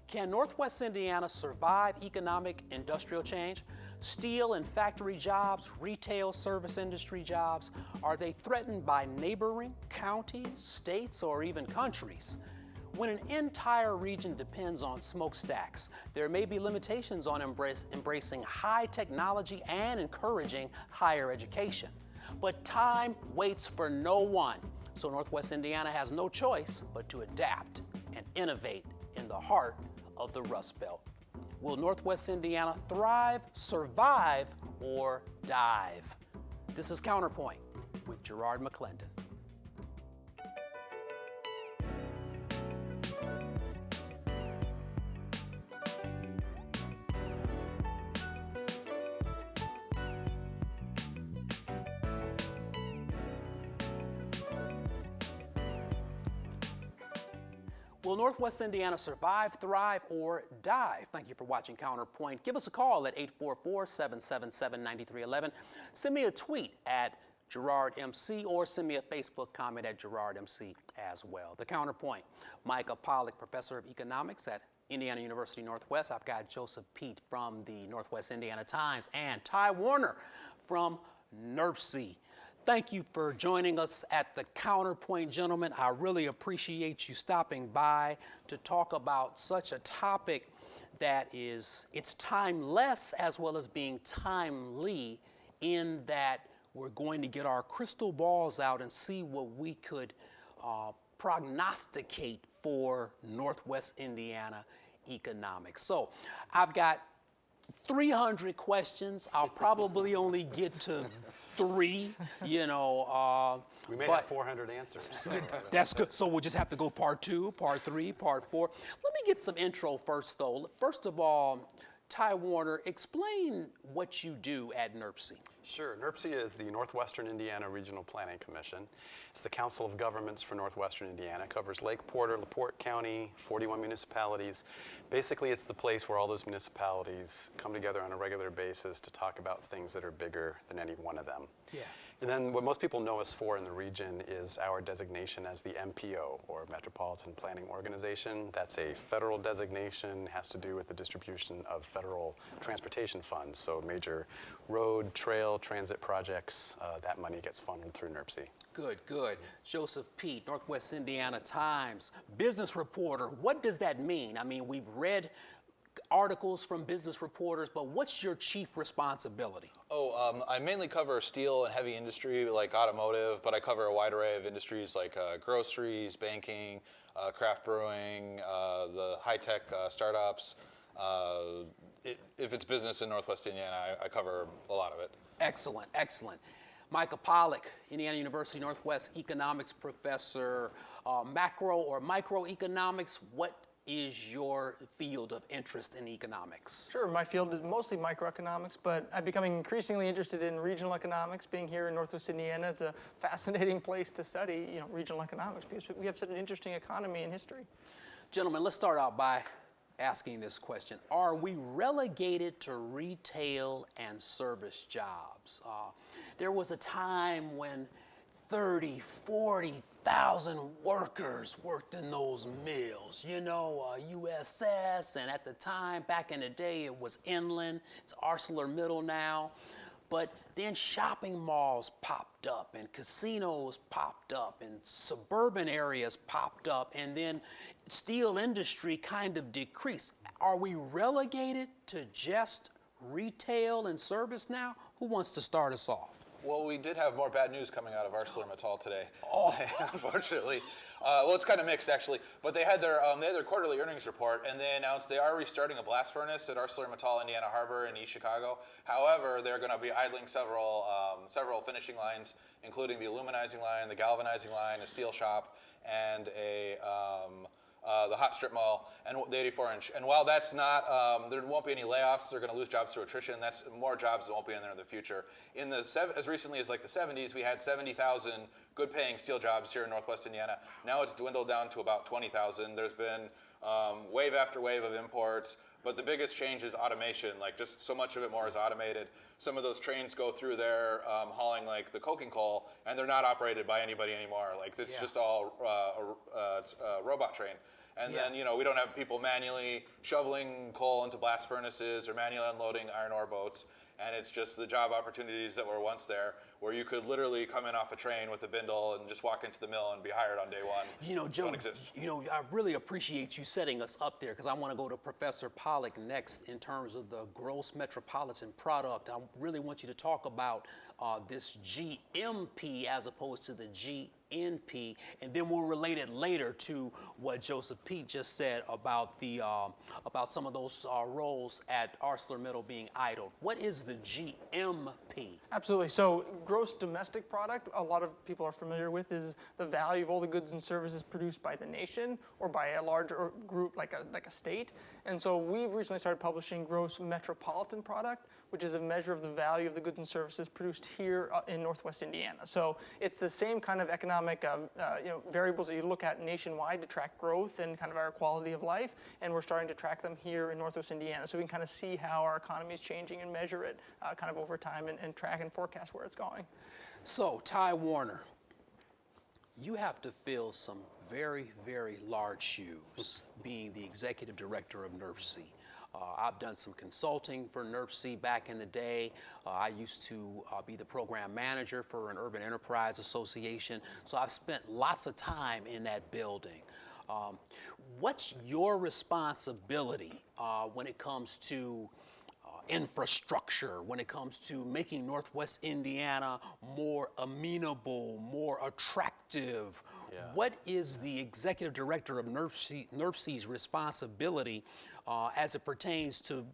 Can Northwest Indiana survive economic industrial change? Steel and factory jobs, retail service industry jobs, are they threatened by neighboring counties, states, or even countries? When an entire region depends on smokestacks, there may be limitations on embracing high technology and encouraging higher education. But time waits for no one, so Northwest Indiana has no choice but to adapt and innovate in the heart of the Rust Belt. Will Northwest Indiana thrive, survive, or dive? This is CounterPoint with Gerard McClendon. Will Northwest Indiana survive, thrive, or dive? Thank you for watching CounterPoint. Give us a call at 844-777-9311. Send me a tweet at GerardMC or send me a Facebook comment at GerardMC as well. The CounterPoint. Micah Pollack, Professor of Economics at Indiana University Northwest. I've got Joseph Pete from the Northwest Indiana Times and Ty Warner from NWI. Thank you for joining us at the CounterPoint, gentlemen. I really appreciate you stopping by to talk about such a topic that it's timeless as well as being timely, in that we're going to get our crystal balls out and see what we could prognosticate for Northwest Indiana economics. So I've got 300 questions. I'll probably only get to 3, you know. We may have 400 answers. So. That's good. So we'll just have to go part 2, part 3, part 4. Let me get some intro first, though. First of all, Ty Warner, explain what you do at NWI. Sure. NWI is the Northwestern Indiana Regional Planning Commission. It's the Council of Governments for Northwestern Indiana. It covers Lake Porter, LaPorte County, 41 municipalities. Basically, it's the place where all those municipalities come together on a regular basis to talk about things that are bigger than any one of them. Yeah. And then what most people know us for in the region is our designation as the MPO, or Metropolitan Planning Organization. That's a federal designation, has to do with the distribution of federal transportation funds. So major road, trail, transit projects, that money gets funded through NWI. Good, good. Joseph Pete, Northwest Indiana Times, business reporter. What does that mean? I mean, we've read articles from business reporters, but what's your chief responsibility? I mainly cover steel and heavy industry like automotive, but I cover a wide array of industries like groceries, banking, craft brewing, the high-tech startups. If it's business in Northwest Indiana, I cover a lot of it. Excellent, excellent. Micah Pollack, Indiana University Northwest economics professor, macro or microeconomics. What is your field of interest in economics? Sure, my field is mostly microeconomics, but I'm becoming increasingly interested in regional economics. Being here in Northwest Indiana, it's a fascinating place to study, regional economics, because we have such an interesting economy and history. Gentlemen, let's start out by asking this question. Are we relegated to retail and service jobs? There was a time when 30, 40,000 workers worked in those mills, USS, and at the time, back in the day, it was Inland, it's ArcelorMittal now. But then shopping malls popped up and casinos popped up and suburban areas popped up, and then steel industry kind of decreased. Are we relegated to just retail and service now? Who wants to start us off? Well, we did have more bad news coming out of ArcelorMittal today, unfortunately. Well, it's kind of mixed, actually. But they had their quarterly earnings report, and they announced they are restarting a blast furnace at ArcelorMittal Indiana Harbor in East Chicago. However, they're going to be idling several finishing lines, including the aluminizing line, the galvanizing line, a steel shop, and the hot strip mill, and the 84-inch. And while that's not, there won't be any layoffs. They're going to lose jobs through attrition. That's more jobs that won't be in there in the future. In the as recently as like the 70s, we had 70,000 good-paying steel jobs here in Northwest Indiana. Now it's dwindled down to about 20,000. There's been wave after wave of imports, but the biggest change is automation. Like, just so much of it more is automated. Some of those trains go through there hauling like the coking coal, and they're not operated by anybody anymore. Like, it's just all it's a robot train. And then, we don't have people manually shoveling coal into blast furnaces or manually unloading iron ore boats. And it's just the job opportunities that were once there, where you could literally come in off a train with a bindle and just walk into the mill and be hired on day one. Joe, don't exist. I really appreciate you setting us up there, because I want to go to Professor Pollack next in terms of the gross metropolitan product. I really want you to talk about this GMP as opposed to the GNP, and then we'll relate it later to what Joseph Pete just said about about some of those roles at ArcelorMittal being idled. What is the GMP? Absolutely. So gross domestic product, a lot of people are familiar with, is the value of all the goods and services produced by the nation or by a larger group like a state. And so we've recently started publishing gross metropolitan product, which is a measure of the value of the goods and services produced here in Northwest Indiana. So it's the same kind of economic variables that you look at nationwide to track growth and kind of our quality of life, and we're starting to track them here in Northwest Indiana. So we can kind of see how our economy is changing and measure it kind of over time and track and forecast where it's going. So, Ty Warner, you have to fill some very, very large shoes being the executive director of NWI. I've done some consulting for NWI back in the day. I used to be the program manager for an urban enterprise association, so I've spent lots of time in that building. What's your responsibility when it comes to infrastructure, when it comes to making Northwest Indiana more amenable, more attractive? What is the executive director of NWI's responsibility as it pertains to,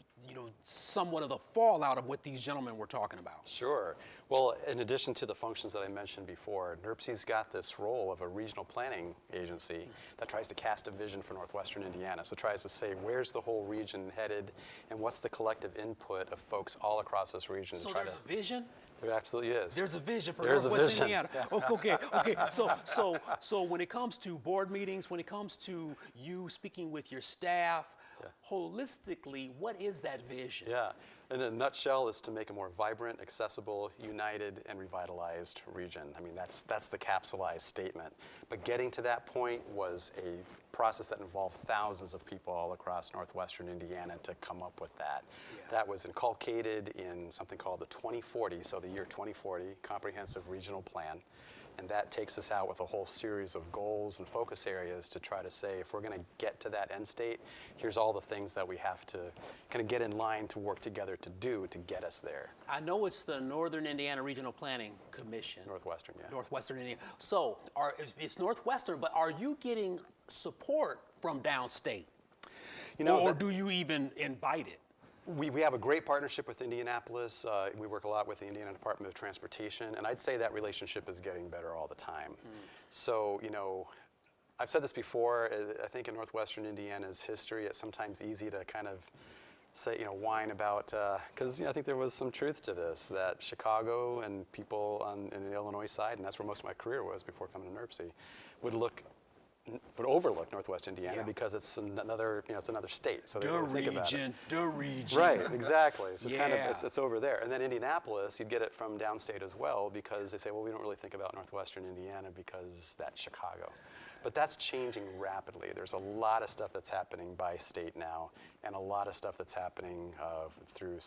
somewhat of the fallout of what these gentlemen were talking about? Sure. Well, in addition to the functions that I mentioned before, NWI's got this role of a regional planning agency that tries to cast a vision for Northwestern Indiana. So it tries to say, where's the whole region headed, and what's the collective input of folks all across this region? So there's a vision? There absolutely is. There's a vision for Northwest Indiana. Okay. So when it comes to board meetings, when it comes to you speaking with your staff, holistically, what is that vision? Yeah, in a nutshell, is to make a more vibrant, accessible, united, and revitalized region. I mean, that's the capsulized statement. But getting to that point was a process that involved thousands of people all across Northwestern Indiana to come up with that. That was inculcated in something called the 2040, so the year 2040 Comprehensive Regional Plan. And that takes us out with a whole series of goals and focus areas to try to say, if we're going to get to that end state, here's all the things that we have to kind of get in line to work together to do to get us there. I know it's the Northern Indiana Regional Planning Commission. Northwestern, yeah. Northwestern Indiana. So it's Northwestern, but are you getting support from downstate? Or do you even invite it? We have a great partnership with Indianapolis. We work a lot with the Indiana Department of Transportation, and I'd say that relationship is getting better all the time. So, I've said this before, I think in Northwestern Indiana's history, it's sometimes easy to kind of say, whine about, because I think there was some truth to this, that Chicago and people on the Illinois side, and that's where most of my career was before coming to NWI, would overlook Northwest Indiana because it's another, it's another state. So they don't think about it. The region. Right, exactly. It's just kind of, it's over there. And then Indianapolis, you'd get it from downstate as well, because they say, well, we don't really think about Northwestern Indiana because that's Chicago. But that's changing rapidly. There's a lot of stuff that's happening by state now, and a lot of stuff that's happening through,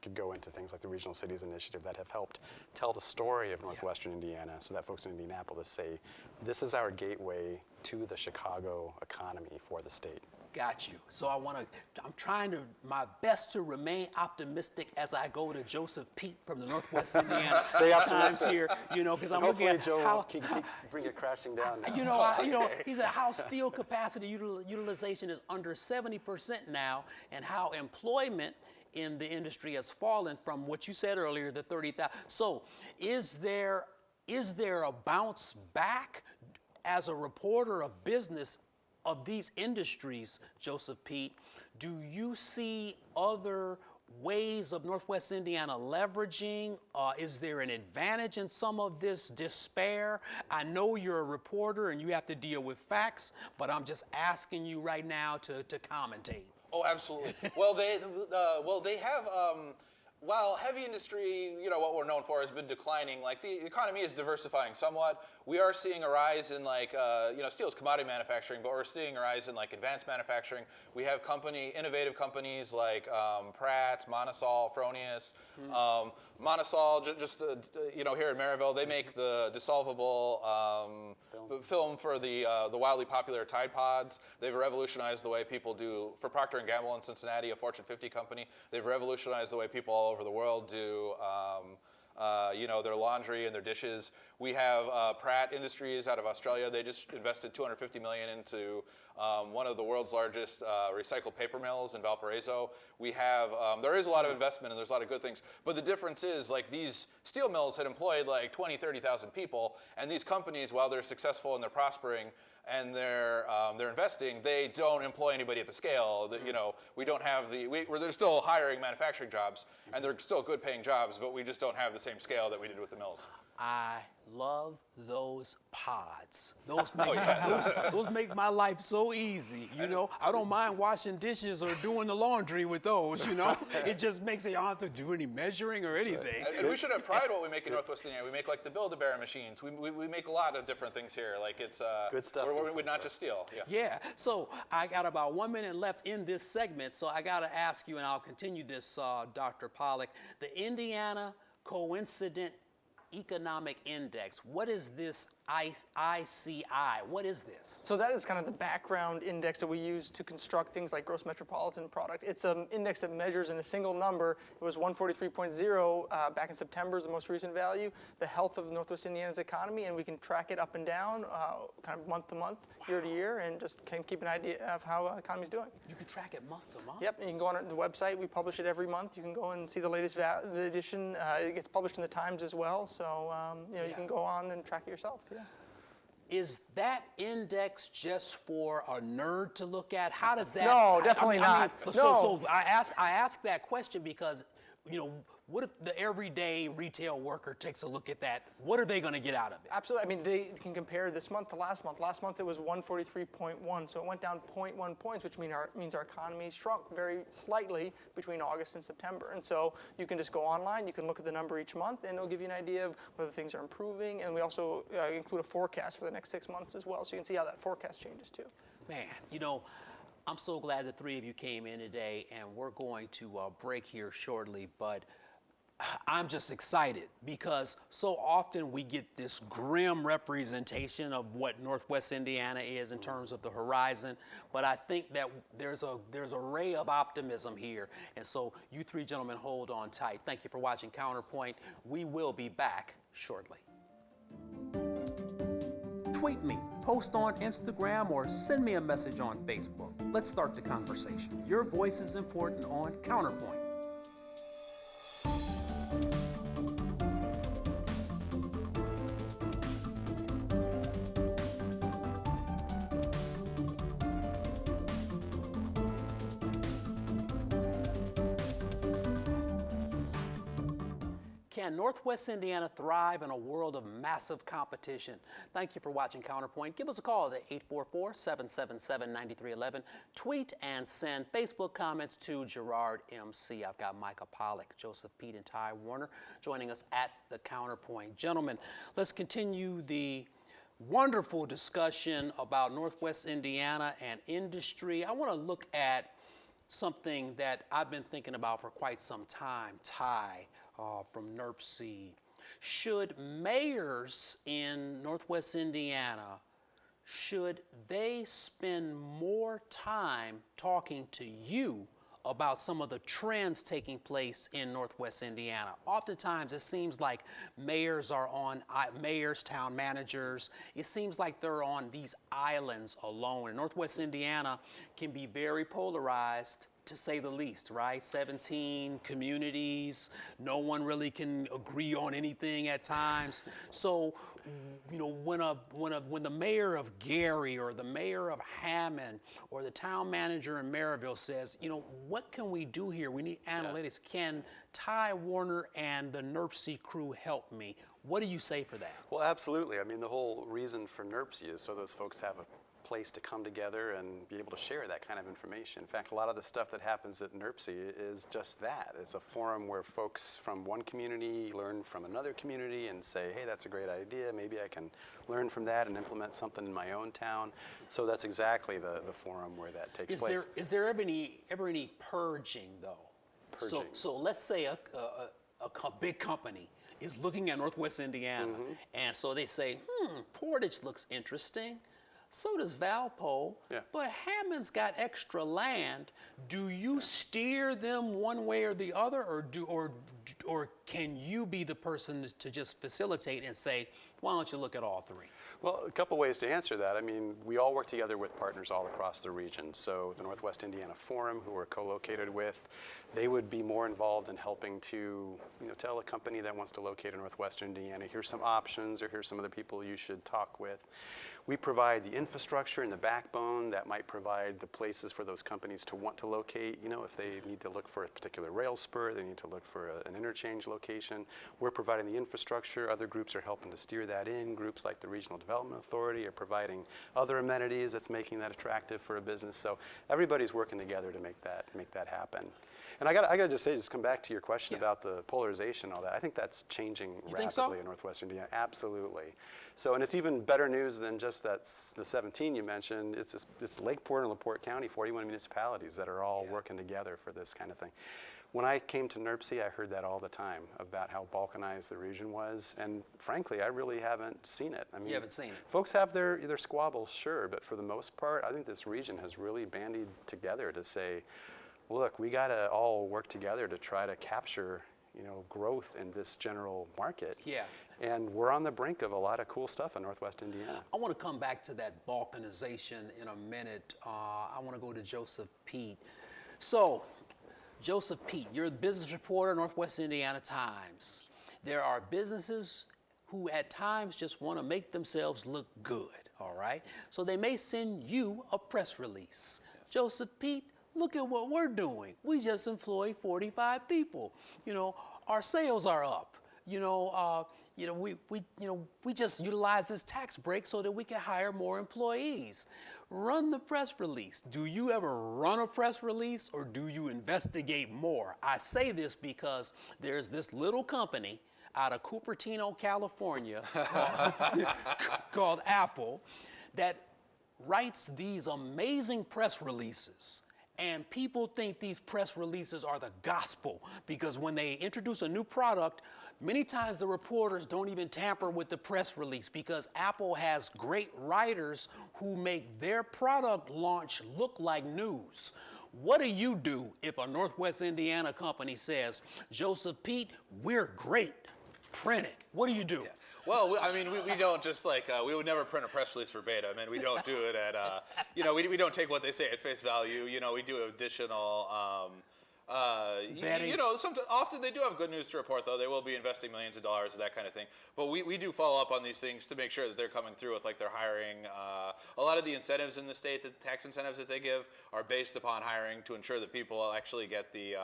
could go into things like the Regional Cities Initiative that have helped tell the story of Northwestern Indiana, so that folks in Indianapolis say, this is our gateway to the Chicago economy for the state. Got you. So I'm trying my best to remain optimistic as I go to Joseph Pete from the Northwest Indiana Stay Times here, because I'm looking at Joe how, can bring it crashing down now. He said how steel capacity utilization is under 70% now, and how employment in the industry has fallen from what you said earlier, the 30,000. So is there a bounce back as a reporter of business of these industries, Joseph Pete? Do you see other ways of Northwest Indiana leveraging? Is there an advantage in some of this despair? I know you're a reporter and you have to deal with facts, but I'm just asking you right now to commentate. Oh, absolutely. Well, they have. while heavy industry, what we're known for has been declining, like the economy is diversifying somewhat. We are seeing a rise in steel is commodity manufacturing, but we're seeing a rise in advanced manufacturing. We have innovative companies like Pratt, Monosol, Fronius. Monosol, here in Maryville, they make the dissolvable film for the wildly popular Tide Pods. They've revolutionized the way people do, for Procter & Gamble in Cincinnati, a Fortune 50 company, they've revolutionized the way people all over the world do their laundry and their dishes. We have Pratt Industries out of Australia. They just invested $250 million into one of the world's largest recycled paper mills in Valparaiso. We have, there is a lot of investment and there's a lot of good things, but the difference is these steel mills had employed 20, 30,000 people, and these companies, while they're successful and they're prospering and they're investing, they don't employ anybody at the scale that, we don't have they're still hiring manufacturing jobs and they're still good paying jobs, but we just don't have the same scale that we did with the mills. I love those pods. Those make my life so easy. I don't mind washing dishes or doing the laundry with those. It just makes it, I don't have to do any measuring or anything. Right. And we should have pride what we make in Northwest Indiana. We make the Build-A-Bear machines. We make a lot of different things here. It's good stuff. We're not just steel. Yeah. So I got about 1 minute left in this segment. So I got to ask you, and I'll continue this, Dr. Pollack, the Indiana Coincident Economic Index. What is this ICI? What is this? So that is kind of the background index that we use to construct things like gross metropolitan product. It's an index that measures in a single number. It was 143.0 back in September is the most recent value, the health of Northwest Indiana's economy, and we can track it up and down kind of month to month, year to year, and just can keep an idea of how the economy's doing. You can track it month to month? Yep, and you can go on the website. We publish it every month. You can go and see the latest the edition. It gets published in the Times as well, so you can go on and track it yourself. Yeah. Is that index just for a nerd to look at? How does that? No, definitely not. So I ask that question because, what if the everyday retail worker takes a look at that? What are they going to get out of it? Absolutely. I mean, they can compare this month to last month. Last month it was 143.1, so it went down 0.1 points, which means our economy shrunk very slightly between August and September. And so you can just go online, you can look at the number each month, and it'll give you an idea of whether things are improving. And we also include a forecast for the next 6 months as well, so you can see how that forecast changes too. Man, I'm so glad the three of you came in today, and we're going to break here shortly, but I'm just excited because so often we get this grim representation of what Northwest Indiana is in terms of the horizon, but I think that there's a ray of optimism here, and so you three gentlemen hold on tight. Thank you for watching Counterpoint. We will be back shortly. Tweet me, post on Instagram, or send me a message on Facebook. Let's start the conversation. Your voice is important on Counterpoint. Can Northwest Indiana thrive in a world of massive competition? Thank you for watching Counterpoint. Give us a call at 844-777-9311. Tweet and send Facebook comments to Gerard MC. I've got Micah Pollack, Joseph Pete, and Ty Warner joining us at the Counterpoint. Gentlemen, let's continue the wonderful discussion about Northwest Indiana and industry. I want to look at something that I've been thinking about for quite some time. Ty from NWI. Should mayors in Northwest Indiana, should they spend more time talking to you about some of the trends taking place in Northwest Indiana? Oftentimes it seems like mayors, town managers, it seems like they're on these islands alone. And Northwest Indiana can be very polarized, to say the least, right? 17 communities, no one really can agree on anything at times. So, when the mayor of Gary or the mayor of Hammond or the town manager in Maryville says, what can we do here? We need analytics. Can Ty Warner and the NWI crew help me? What do you say for that? Well, absolutely. I mean, the whole reason for NWI is so those folks have a place to come together and be able to share that kind of information. In fact, a lot of the stuff that happens at NWI is just that. It's a forum where folks from one community learn from another community and say, hey, that's a great idea. Maybe I can learn from that and implement something in my own town. So that's exactly the forum where that takes place. Is there ever any purging, though? Purging. So let's say a big company is looking at Northwest Indiana, and so they say, Portage looks interesting. So does Valpo, Yeah. but Hammond's got extra land. Do you steer them one way or the other, or can you be the person to just facilitate and say, why don't you look at all three? Well, a couple ways to answer that. I mean, we all work together with partners all across the region. So the Northwest Indiana Forum, who we're co-located with, they would be more involved in helping to, tell a company that wants to locate in Northwestern Indiana, here's some options, or here's some other people you should talk with. We provide the infrastructure and the backbone that might provide the places for those companies to want to locate. If they need to look for a particular rail spur, they need to look for an interchange location. We're providing the infrastructure. Other groups are helping to steer that in. Groups like the Regional Development Authority are providing other amenities that's making that attractive for a business. So everybody's working together to make that happen. And I got to just say, just come back to your question about the polarization and all that. I think that's changing rapidly in Northwest Indiana. Absolutely. So, and it's even better news than just the 17 you mentioned. It's Lakeport and LaPorte County, 41 municipalities that are all working together for this kind of thing. When I came to NWI, I heard that all the time about how balkanized the region was, and frankly, I really haven't seen it. I mean, You haven't seen it. Folks have their squabbles, sure, but for the most part, I think this region has really bandied together to say, look, we got to all work together to try to capture, growth in this general market. Yeah. And we're on the brink of a lot of cool stuff in Northwest Indiana. I want to come back to that balkanization in a minute. I want to go to Joseph Pete. So, Joseph Pete, you're the business reporter, Northwest Indiana Times. There are businesses who at times just want to make themselves look good, all right? So they may send you a press release. Yes. Joseph Pete, look at what we're doing. We just employ 45 people. Our sales are up. We just utilize this tax break so that we can hire more employees. Run the press release. Do you ever run a press release, or do you investigate more? I say this because there's this little company out of Cupertino, California, called Apple, that writes these amazing press releases. And people think these press releases are the gospel, because when they introduce a new product, many times the reporters don't even tamper with the press release, because Apple has great writers who make their product launch look like news. What do you do if a Northwest Indiana company says, Joseph Pete, we're great, print it? What do you do? Yeah. Well, we don't just we would never print a press release verbatim. I mean, we don't do it at, we don't take what they say at face value. We do additional, vetting. Often they do have good news to report, though. They will be investing millions of dollars, that kind of thing. But we do follow up on these things to make sure that they're coming through with their hiring. A lot of the incentives in the state, the tax incentives that they give, are based upon hiring to ensure that people actually get the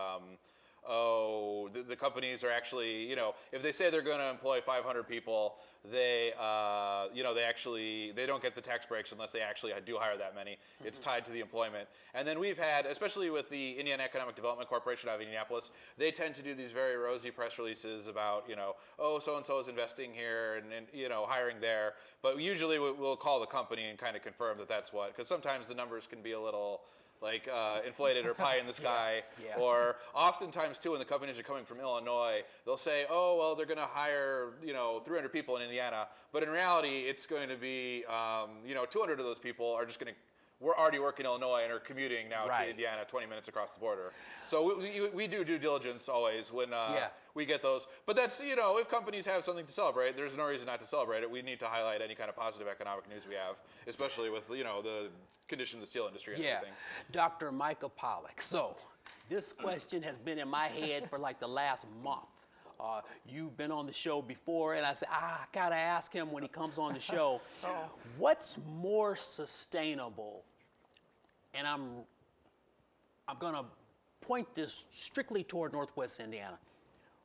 companies are actually, if they say they're going to employ 500 people, they don't get the tax breaks unless they actually do hire that many. Mm-hmm. It's tied to the employment. And then we've had, especially with the Indiana Economic Development Corporation out of Indianapolis, they tend to do these very rosy press releases about, so-and-so is investing here and hiring there. But usually we'll call the company and kind of confirm that that's what, because sometimes the numbers can be a little inflated or pie in the sky. Yeah. Or oftentimes too, when the companies are coming from Illinois, they'll say, they're going to hire 300 people in Indiana, but in reality it's going to be 200 of those people are just going to we're already working in Illinois and are commuting now to Indiana 20 minutes across the border. So we do due diligence always when we get those. But that's, if companies have something to celebrate, there's no reason not to celebrate it. We need to highlight any kind of positive economic news we have, especially with, the condition of the steel industry and everything. Dr. Micah Pollack. So this question has been in my head for the last month. You've been on the show before, and I said, I gotta ask him when he comes on the show, what's more sustainable? And I'm gonna point this strictly toward Northwest Indiana.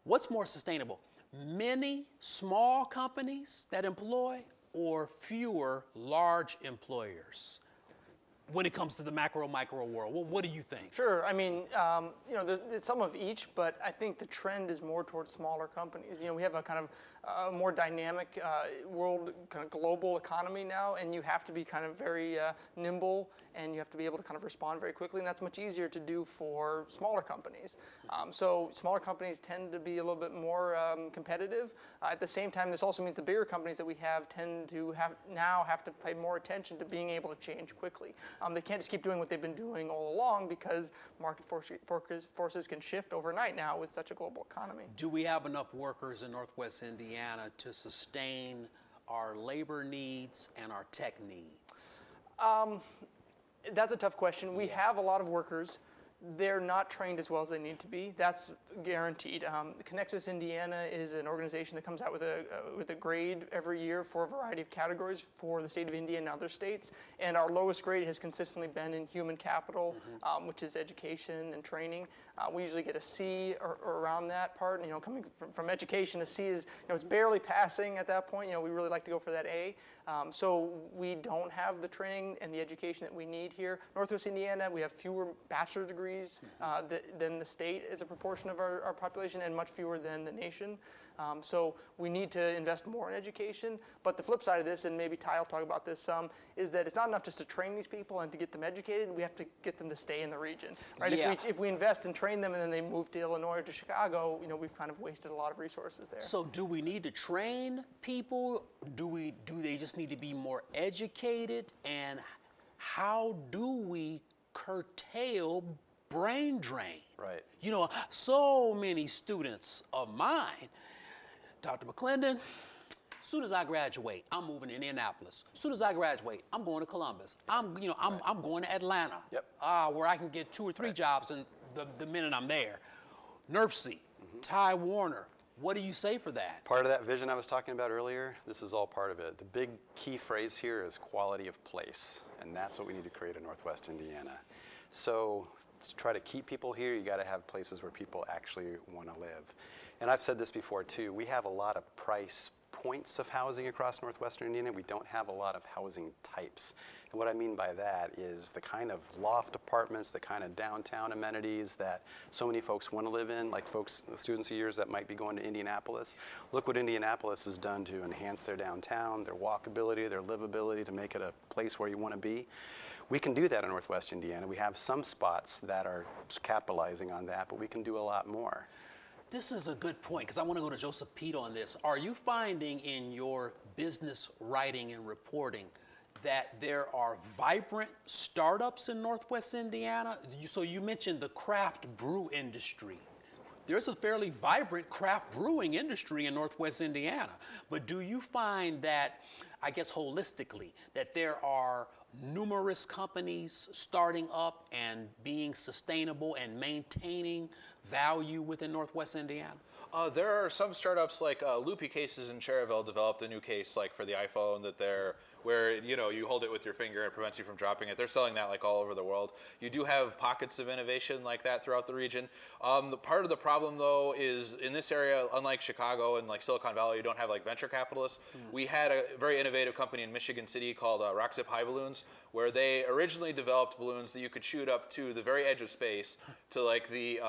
What's more sustainable? Many small companies that employ, or fewer large employers? when it comes to the macro-micro world? Well, what do you think? Sure. I mean, there's some of each, but I think the trend is more towards smaller companies. We have a kind of more dynamic world, kind of global economy now, and you have to be kind of very nimble, and you have to be able to kind of respond very quickly, and that's much easier to do for smaller companies. So smaller companies tend to be a little bit more competitive. At the same time, this also means the bigger companies that we have tend to have to pay more attention to being able to change quickly. They can't just keep doing what they've been doing all along because market forces can shift overnight now with such a global economy. Do we have enough workers in Northwest Indiana to sustain our labor needs and our tech needs? That's a tough question. We have a lot of workers. They're not trained as well as they need to be. That's guaranteed. Connexus Indiana is an organization that comes out with a grade every year for a variety of categories for the state of Indiana and other states. And our lowest grade has consistently been in human capital, which is education and training. We usually get a C or around that part. Coming from education, a C is it's barely passing at that point. We really like to go for that A. So we don't have the training and the education that we need here. Northwest Indiana, we have fewer bachelor's degrees than the state as a proportion of our population, and much fewer than the nation. So we need to invest more in education. But the flip side of this, and maybe Ty will talk about this some, is that it's not enough just to train these people and to get them educated. We have to get them to stay in the region, right? Yeah. If we invest and train them and then they move to Illinois or to Chicago, we've kind of wasted a lot of resources there. So do we need to train people? Do they just need to be more educated? And how do we curtail brain drain? Right. So many students of mine, Dr. McClendon, as soon as I graduate, I'm moving to Indianapolis. As soon as I graduate, I'm going to Columbus. I'm going to Atlanta, Yep. where I can get 2 or 3 jobs in the minute I'm there. NERPC, Ty Warner, what do you say for that? Part of that vision I was talking about earlier, this is all part of it. The big key phrase here is quality of place, and that's what we need to create in Northwest Indiana. So to try to keep people here, you got to have places where people actually want to live. And I've said this before too, we have a lot of price points of housing across Northwestern Indiana. We don't have a lot of housing types. And what I mean by that is the kind of loft apartments, the kind of downtown amenities that so many folks want to live in, like students of yours that might be going to Indianapolis. Look what Indianapolis has done to enhance their downtown, their walkability, their livability, to make it a place where you want to be. We can do that in Northwest Indiana. We have some spots that are capitalizing on that, but we can do a lot more. This is a good point, because I want to go to Joseph Pete on this. Are you finding in your business writing and reporting that there are vibrant startups in Northwest Indiana? So you mentioned the craft brew industry. There's a fairly vibrant craft brewing industry in Northwest Indiana. But do you find that, I guess holistically, that there are numerous companies starting up and being sustainable and maintaining value within Northwest Indiana? There are some startups like Loopy Cases in Cherryville developed a new case like for the iPhone where you hold it with your finger and it prevents you from dropping it. They're selling that like all over the world. You do have pockets of innovation like that throughout the region. The part of the problem though is in this area, unlike Chicago and like Silicon Valley, you don't have like venture capitalists. We had a very innovative company in Michigan City called Rockzip High Balloons, where they originally developed balloons that you could shoot up to the very edge of space to like the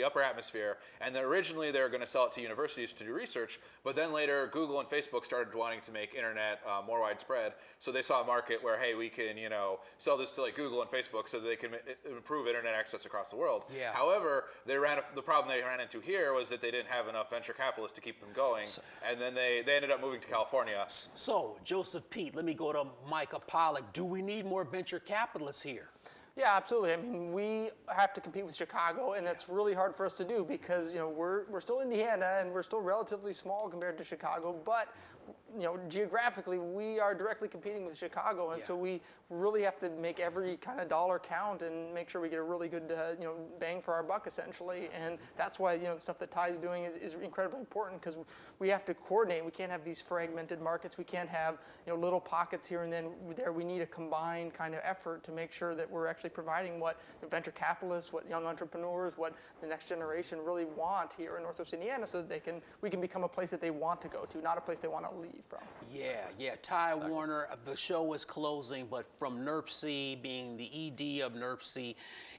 upper atmosphere. And then originally they were going to sell it to universities to do research, but then later Google and Facebook started wanting to make internet more widespread. So they saw a market where, hey, we can sell this to like Google and Facebook so that they can improve internet access across the world. Yeah. However, the problem they ran into here was that they didn't have enough venture capitalists to keep them going, and then they ended up moving to California. So, Joseph Pete, let me go to Micah Pollock. Do we need more venture capitalists here? Yeah, absolutely. I mean, we have to compete with Chicago, and that's really hard for us to do because we're still Indiana and we're still relatively small compared to Chicago, but geographically we are directly competing with Chicago, and so we really have to make every kind of dollar count and make sure we get a really good bang for our buck essentially. And that's why the stuff that Ty's doing is incredibly important, because we have to coordinate. We can't have these fragmented markets. We can't have little pockets here and then there. We need a combined kind of effort to make sure that we're actually actually providing what the venture capitalists, what young entrepreneurs, what the next generation really want here in Northwest Indiana, so that we can become a place that they want to go to, not a place they want to leave from. Yeah. Ty Warner, the show is closing, but from NERC, being the ED of NERC,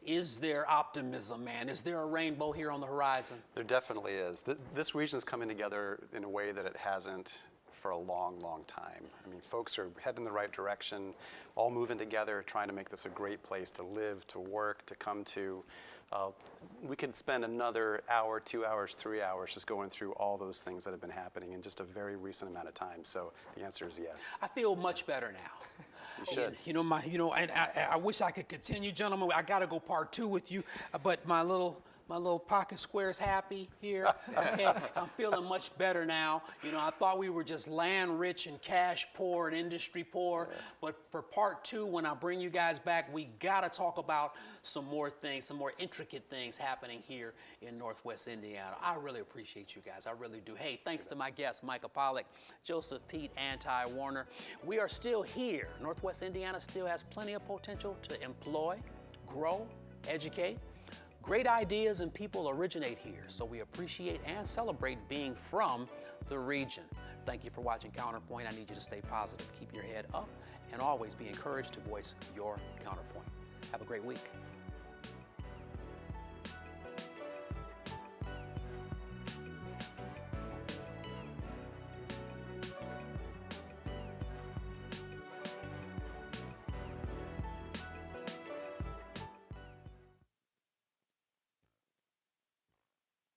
is there optimism, man? Is there a rainbow here on the horizon? There definitely is. This region is coming together in a way that it hasn't for a long, long time. I mean, folks are heading in the right direction, all moving together, trying to make this a great place to live, to work, to come to. We could spend another hour, 2 hours, 3 hours just going through all those things that have been happening in just a very recent amount of time. So the answer is yes. I feel much better now. You should. And I wish I could continue, gentlemen. I got to go part 2 with you, but my little pocket square's happy here. Okay, I'm feeling much better now. I thought we were just land rich and cash poor and industry poor, but for part 2, when I bring you guys back, we gotta talk about some more things, some more intricate things happening here in Northwest Indiana. I really appreciate you guys, I really do. Hey, thanks to my guests, Micah Pollack, Joseph Pete, and Ty Warner. We are still here. Northwest Indiana still has plenty of potential to employ, grow, educate. Great ideas and people originate here, so we appreciate and celebrate being from the region. Thank you for watching CounterPoint. I need you to stay positive, keep your head up, and always be encouraged to voice your counterpoint. Have a great week.